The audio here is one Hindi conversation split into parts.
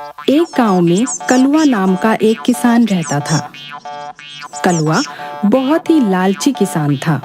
एक गांव में कलुआ नाम का एक किसान रहता था। कलुआ बहुत ही लालची किसान था।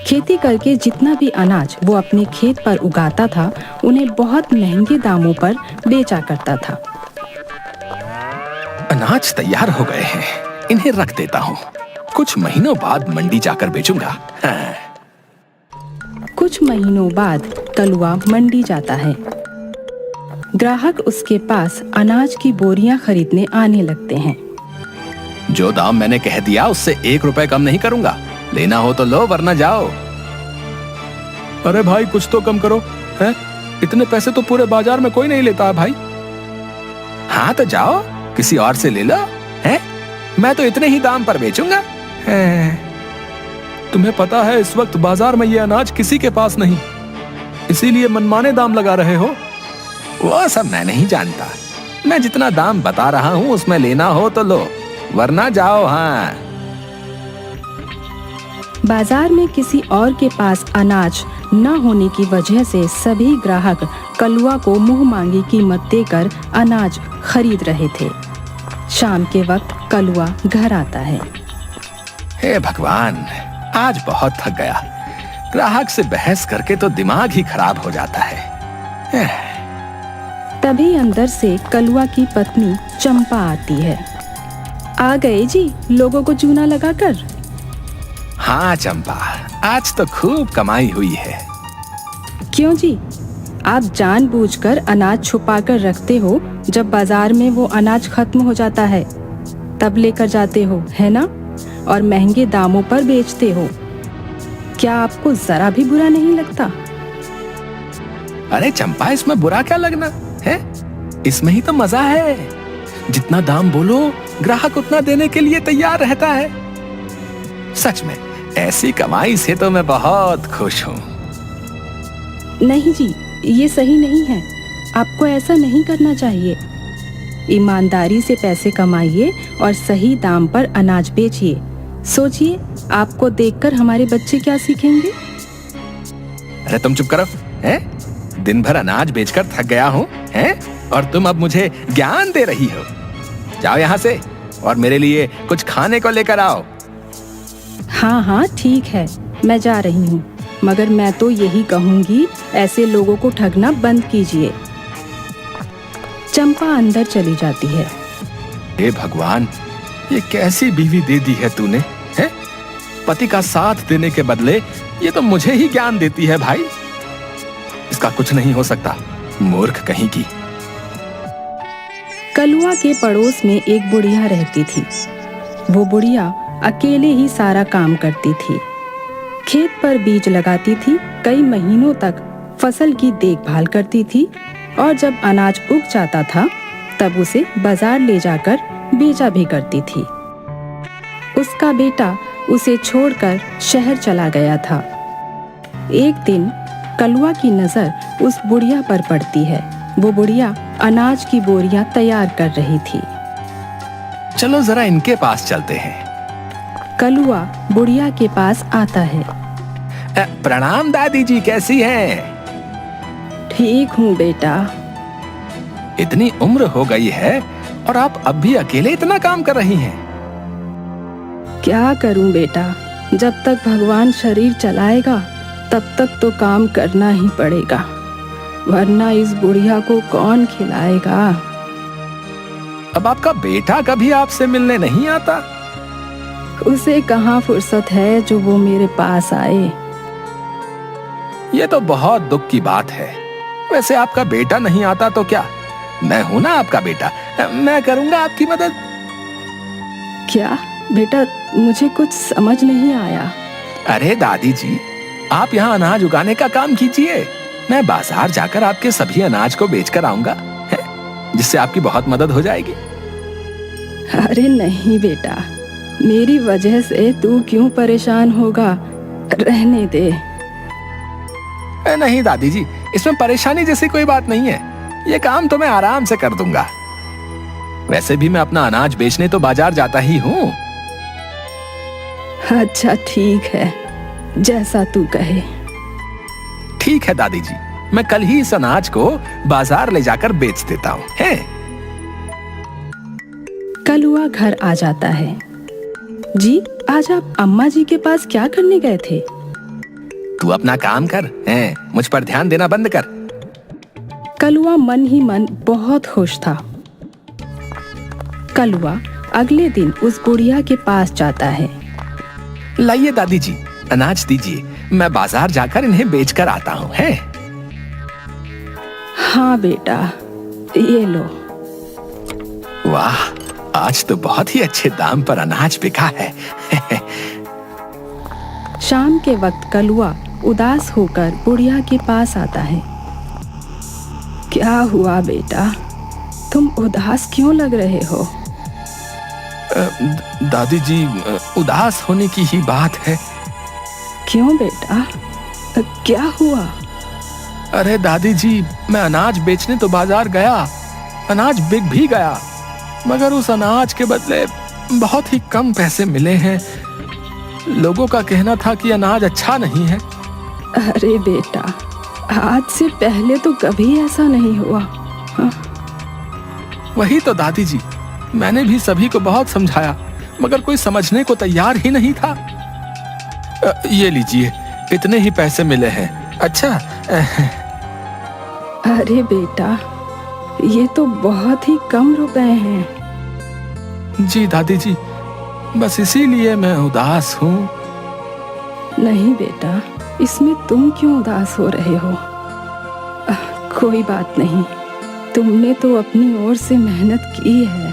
खेती करके जितना भी अनाज वो अपने खेत पर उगाता था, उन्हें बहुत महंगे दामों पर बेचा करता था। अनाज तैयार हो गए हैं, इन्हें रख देता हूँ। कुछ महीनों बाद मंडी जाकर बेचूंगा। हाँ। कुछ महीनों बाद कलुआ मंडी जाता है। ग्राहक उसके पास अनाज की बोरियां खरीदने आने लगते हैं। जो दाम मैंने कह दिया उससे 1 रुपए कम नहीं करूंगा। लेना हो तो लो, वरना जाओ। अरे भाई, कुछ तो कम करो। हैं? इतने पैसे तो पूरे बाजार में कोई नहीं लेता है भाई। हाँ तो जाओ, किसी और से ले लो। हैं? मैं तो इतने ही दाम पर बेचूंगा। तुम्हें पता है इस वक्त बाजार में ये अनाज किसी के पास नहीं, इसीलिए मनमाने दाम लगा रहे हो। वो सब मैं नहीं जानता। मैं जितना दाम बता रहा हूँ उसमें लेना हो तो लो, वरना जाओ। हाँ। बाजार में किसी और के पास अनाज न होने की वजह से सभी ग्राहक कलुआ को मुंह मांगी कीमत देकर अनाज खरीद रहे थे। शाम के वक्त कलुआ घर आता है। हे भगवान, आज बहुत थक गया। ग्राहक से बहस करके तो दिमाग ही खराब हो जाता है। तभी अंदर से कलुआ की पत्नी चंपा आती है। आ गए जी, लोगों को चूना लगाकर। हाँ चंपा, आज तो खूब कमाई हुई है। क्यों जी? आप जानबूझकर अनाज छुपा कर रखते हो, जब बाजार में वो अनाज खत्म हो जाता है तब लेकर जाते हो, है ना? और महंगे दामों पर बेचते हो। क्या आपको जरा भी बुरा नहीं लगता? अरे चंपा, इसमें बुरा क्या लगना है? इसमें ही तो मजा है। जितना दाम बोलो, ग्राहक उतना देने के लिए तैयार रहता है। सच में ऐसी कमाई से तो मैं बहुत खुश हूँ। नहीं जी, ये सही नहीं है। आपको ऐसा नहीं करना चाहिए। ईमानदारी से पैसे कमाइए और सही दाम पर अनाज बेचिए। सोचिए, आपको देखकर हमारे बच्चे क्या सीखेंगे? अरे तुम चुप करो। हैं? दिन भर अनाज बेचकर थक गया हूँ, हैं? और तुम अब मुझे ज्ञान दे रही हो। जाओ यहाँ से और मेरे लिए कुछ खाने को लेकर आओ। हाँ हाँ ठीक है, मैं जा रही हूँ, मगर मैं तो यही कहूँगी, ऐसे लोगों को ठगना बंद कीजिए। चंपा अंदर चली जाती है। हे भगवान, ये कैसी बीवी दे दी है तूने? हैं? पति का साथ देने के बदले ये तो मुझे ही ज्ञान देती है भाई। इसका कुछ नहीं हो सकता, मूर्ख कहीं की। कलुआ के पड़ोस में एक बुढ़िया रहती थी। वो बुढ़िया अकेले ही सारा काम करती थी। खेत पर बीज लगाती थी, कई महीनों तक फसल की देखभाल करती थी, और जब अनाज उग जाता था तब उसे बाजार ले जाकर बेचा भी करती थी। उसका बेटा उसे छोड़कर शहर चला गया था। एक दिन कलुआ की नजर उस बुढ़िया पर पड़ती है। वो बुढ़िया अनाज की बोरियां तैयार कर रही थी। चलो जरा इनके पास चलते हैं। कलुआ बुढ़िया के पास आता है। प्रणाम दादी जी, कैसी हैं? ठीक हूँ बेटा। इतनी उम्र हो गई है और आप अब भी अकेले इतना काम कर रही हैं। क्या करूं बेटा, जब तक भगवान शरीर चलाएगा तब तक तो काम करना ही पड़ेगा, वरना इस बुढ़िया को कौन खिलाएगा। अब आपका बेटा कभी आपसे मिलने नहीं आता? उसे कहाँ फुर्सत है जो वो मेरे पास आए। ये तो बहुत दुख की बात है। वैसे आपका बेटा नहीं आता तो क्या, मैं हूं ना आपका बेटा, मैं करूंगा आपकी मदद। क्या बेटा, मुझे कुछ समझ नहीं आया। अरे दादी जी, आप यहाँ अनाज उगाने का काम कीजिए। मैं बाजार जाकर आपके सभी अनाज को बेचकर आऊंगा, जिससे आपकी बहुत मदद हो जाएगी। अरे नहीं बेटा, मेरी वजह से तू क्यों परेशान होगा, रहने दे। नहीं दादी जी, इसमें परेशानी जैसी कोई बात नहीं है। ये काम तो मैं आराम से कर दूंगा। वैसे भी मैं अपना अनाज बेचने तो बाजार जाता ही हूँ। अच्छा ठीक है, जैसा तू कहे। ठीक है दादी जी, मैं कल ही इस अनाज को बाजार ले जाकर बेच देता हूँ। कलुआ घर आ जाता है। जी, आज आप अम्मा जी के पास क्या करने गए थे? तू अपना काम कर, हैं? मुझ पर ध्यान देना बंद कर। कलुआ मन ही मन बहुत खुश था। कलुआ अगले दिन उस बुढ़िया के पास जाता है। लाइए दादी जी, अनाज दीजिए, मैं बाजार जाकर इन्हें बेचकर आता हूँ, है? हाँ बेटा, ये लो। वाह, आज तो बहुत ही अच्छे दाम पर अनाज बिका है। शाम के वक्त कलुआ उदास होकर बुढ़िया के पास आता है। क्या हुआ बेटा, तुम उदास क्यों लग रहे हो? दादी जी, उदास होने की ही बात है। क्यों बेटा, क्या हुआ? अरे दादी जी, मैं अनाज बेचने तो बाजार गया, अनाज बिक भी गया, मगर उस अनाज के बदले बहुत ही कम पैसे मिले हैं। लोगों का कहना था कि अनाज अच्छा नहीं है। अरे बेटा, आज से पहले तो कभी ऐसा नहीं हुआ। हाँ? वही तो दादी जी, मैंने भी सभी को बहुत समझाया, मगर कोई समझने को तैयार ही नहीं था। ये लीजिए, इतने ही पैसे मिले हैं। अच्छा। अरे बेटा, ये तो बहुत ही कम रुपए हैं। जी दादी जी, बस इसीलिए मैं उदास हूँ। नहीं बेटा, इसमें तुम क्यों उदास हो रहे हो? कोई बात नहीं, तुमने तो अपनी ओर से मेहनत की है।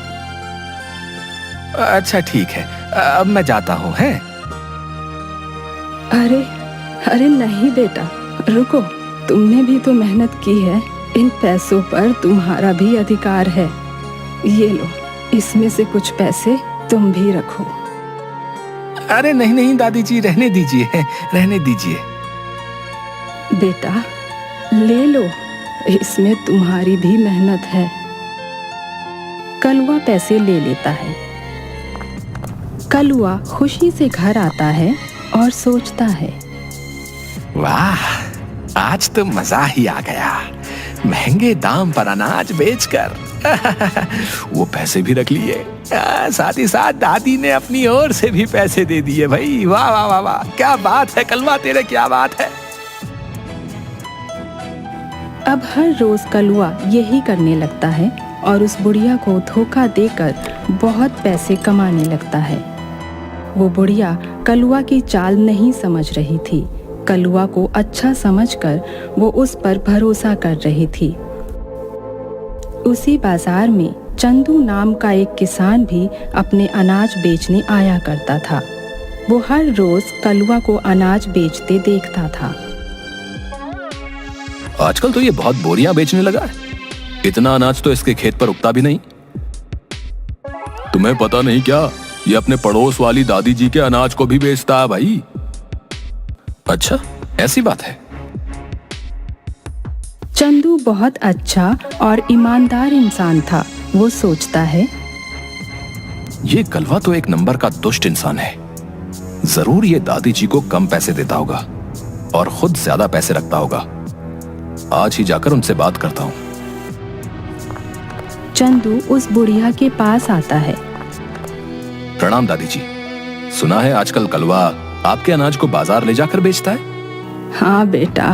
अच्छा ठीक है, अब मैं जाता हूँ, है? अरे अरे नहीं बेटा, रुको, तुमने भी तो मेहनत की है। इन पैसों पर तुम्हारा भी अधिकार है। ये लो, इसमें से कुछ पैसे तुम भी रखो। अरे नहीं नहीं दादी जी, रहने दीजिए, रहने दीजिए। बेटा ले लो, इसमें तुम्हारी भी मेहनत है। कलुआ पैसे ले लेता है। कलुआ खुशी से घर आता है और सोचता है, वाह, आज तो मजा ही आ गया, महंगे दाम पर अनाज बेचकर। वो पैसे भी रख लिए, साथ ही साथ दादी ने अपनी ओर से भी पैसे दे दिए। भाई वाह वाह वाह वाह, क्या बात है कलवा तेरे, क्या बात है। अब हर रोज कलुआ यही करने लगता है और उस बुढ़िया को धोखा देकर बहुत पैसे कमाने लगता है। वो बुढ़िया कलुआ की चाल नहीं समझ रही थी। कलुआ को अच्छा समझकर वो उस पर भरोसा कर रही थी। उसी बाजार में चंदू नाम का एक किसान भी अपने अनाज बेचने आया करता था। वो हर रोज कलुआ को अनाज बेचते देखता था। आजकल तो ये बहुत बोरियां बेचने लगा है, इतना अनाज तो इसके खेत पर उगता भी नहीं। तुम्हें पता नहीं क्या, ये अपने पड़ोस वाली दादी जी के अनाज को भी बेचता है भाई। अच्छा, ऐसी बात है। चंदू बहुत अच्छा और ईमानदार इंसान था। वो सोचता है, ये कलवा तो एक नंबर का दुष्ट इंसान है। जरूर ये दादी जी को कम पैसे देता होगा और खुद ज्यादा पैसे रखता होगा। आज ही जाकर उनसे बात करता हूँ। चंदू उस बुढ़िया के पास आता है। प्रणाम दादी जी, सुना है आजकल कलवा आपके अनाज को बाजार ले जाकर बेचता है? हाँ बेटा,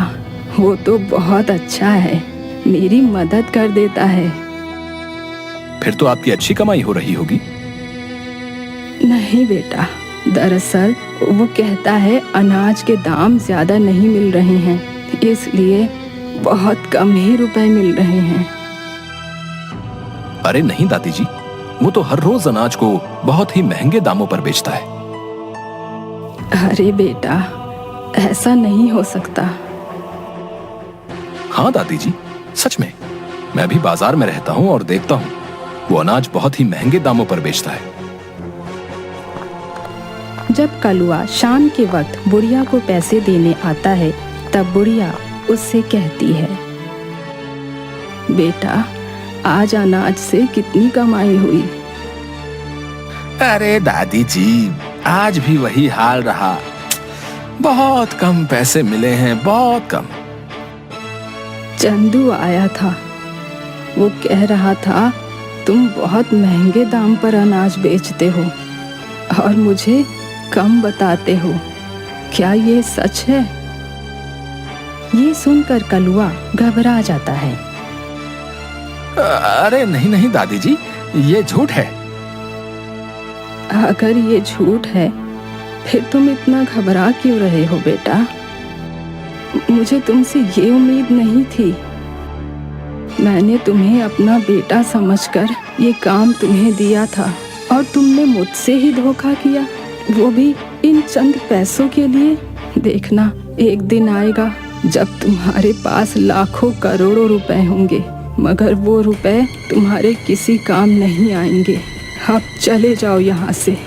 वो तो बहुत अच्छा है, मेरी मदद कर देता है। फिर तो आपकी अच्छी कमाई हो रही होगी। नहीं बेटा, दरअसल वो कहता है अनाज के दाम ज्यादा नहीं मिल रहे हैं, इसलिए बहुत कम ही रुपए मिल रहे हैं। अरे नहीं दादी जी, वो तो हर रोज अनाज को बहुत ही महंगे दामों पर बेचता है। अरे बेटा, ऐसा नहीं हो सकता। हाँ दादी जी, सच में, मैं भी बाजार में रहता हूँ और देखता हूँ वो अनाज बहुत ही महंगे दामों पर बेचता है। जब कलुआ शाम के वक्त बुढ़िया को पैसे देने आता है, तब बुढ़िया उससे कहती है, बेटा, आज अनाज से कितनी कमाई हुई? अरे दादी जी, आज भी वही हाल रहा, बहुत कम पैसे मिले हैं, बहुत कम। चंदू आया था, वो कह रहा था तुम बहुत महंगे दाम पर अनाज बेचते हो और मुझे कम बताते हो। क्या ये सच है? ये सुनकर कलुआ घबरा जाता है। अरे नहीं नहीं दादी जी, ये झूठ है। अगर ये झूठ है फिर तुम इतना घबरा क्यों रहे हो बेटा? मुझे तुमसे ये उम्मीद नहीं थी। मैंने तुम्हें अपना बेटा समझकर ये काम तुम्हें दिया था और तुमने मुझसे ही धोखा किया, वो भी इन चंद पैसों के लिए। देखना, एक दिन आएगा जब तुम्हारे पास लाखों करोड़ों रुपए होंगे, मगर वो रुपए तुम्हारे किसी काम नहीं आएंगे। अब चले जाओ यहाँ से।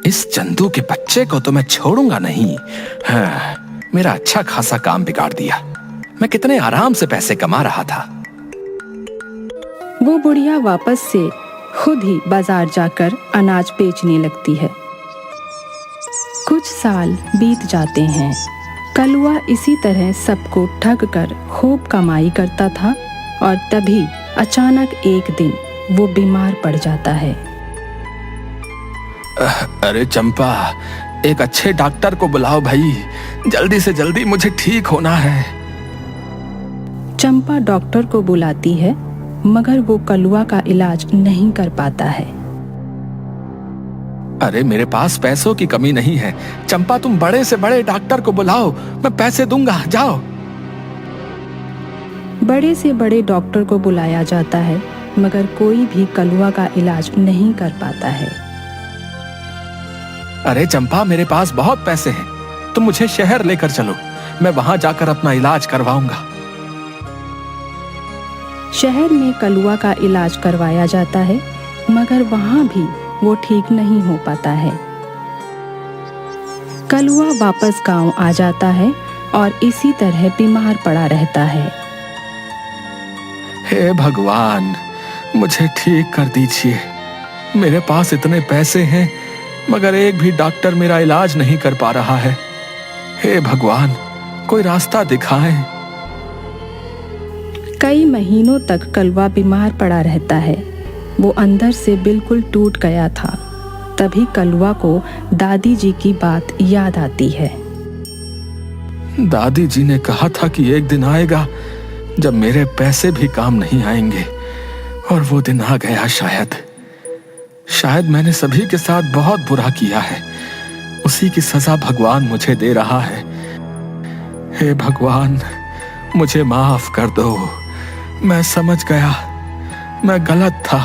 इस चंदू के बच्चे को तो मैं छोड़ूंगा नहीं। हाँ, मेरा अच्छा खासा काम बिगाड़ दिया। मैं कितने आराम से पैसे कमा रहा था। वो बुढ़िया वापस से खुद ही बाजार जाकर अनाज बेचने लगती है। कुछ साल बीत जाते हैं। कलुआ इसी तरह सबको ठग कर खूब कमाई करता था और तभी अचानक एक दिन वो बीमार पड़ जाता है। अरे चंपा, एक अच्छे डॉक्टर को बुलाओ भाई, जल्दी से जल्दी मुझे ठीक होना है। चंपा डॉक्टर को बुलाती है, मगर वो कलुआ का इलाज नहीं कर पाता है। अरे मेरे पास पैसों की कमी नहीं है चंपा, तुम बड़े से बड़े डॉक्टर को बुलाओ, मैं पैसे दूंगा, जाओ। बड़े से बड़े डॉक्टर को बुलाया जाता है, मगर कोई भी कलुआ का इलाज नहीं कर पाता है। अरे चंपा, मेरे पास बहुत पैसे हैं, तुम मुझे शहर लेकर चलो, मैं वहां जाकर अपना इलाज करवाऊंगा। शहर में कलुआ का इलाज करवाया जाता है, मगर वहां भी वो ठीक नहीं हो पाता है। कलुआ वापस गांव आ जाता है और इसी तरह बीमार पड़ा रहता है। हे भगवान, मुझे ठीक कर दीजिए। मेरे पास इतने पैसे हैं, मगर एक भी डॉक्टर मेरा इलाज नहीं कर पा रहा है। हे भगवान, कोई रास्ता दिखाएं। कई महीनों तक कलुआ बीमार पड़ा रहता है। वो अंदर से बिल्कुल टूट गया था। तभी कलुआ को दादी जी की बात याद आती है। दादी जी ने कहा था कि एक दिन आएगा जब मेरे पैसे भी काम नहीं आएंगे, और वो दिन आ गया। शायद मैंने सभी के साथ बहुत बुरा किया है, उसी की सजा भगवान मुझे दे रहा है। हे भगवान, मुझे माफ कर दो। मैं समझ गया, मैं गलत था।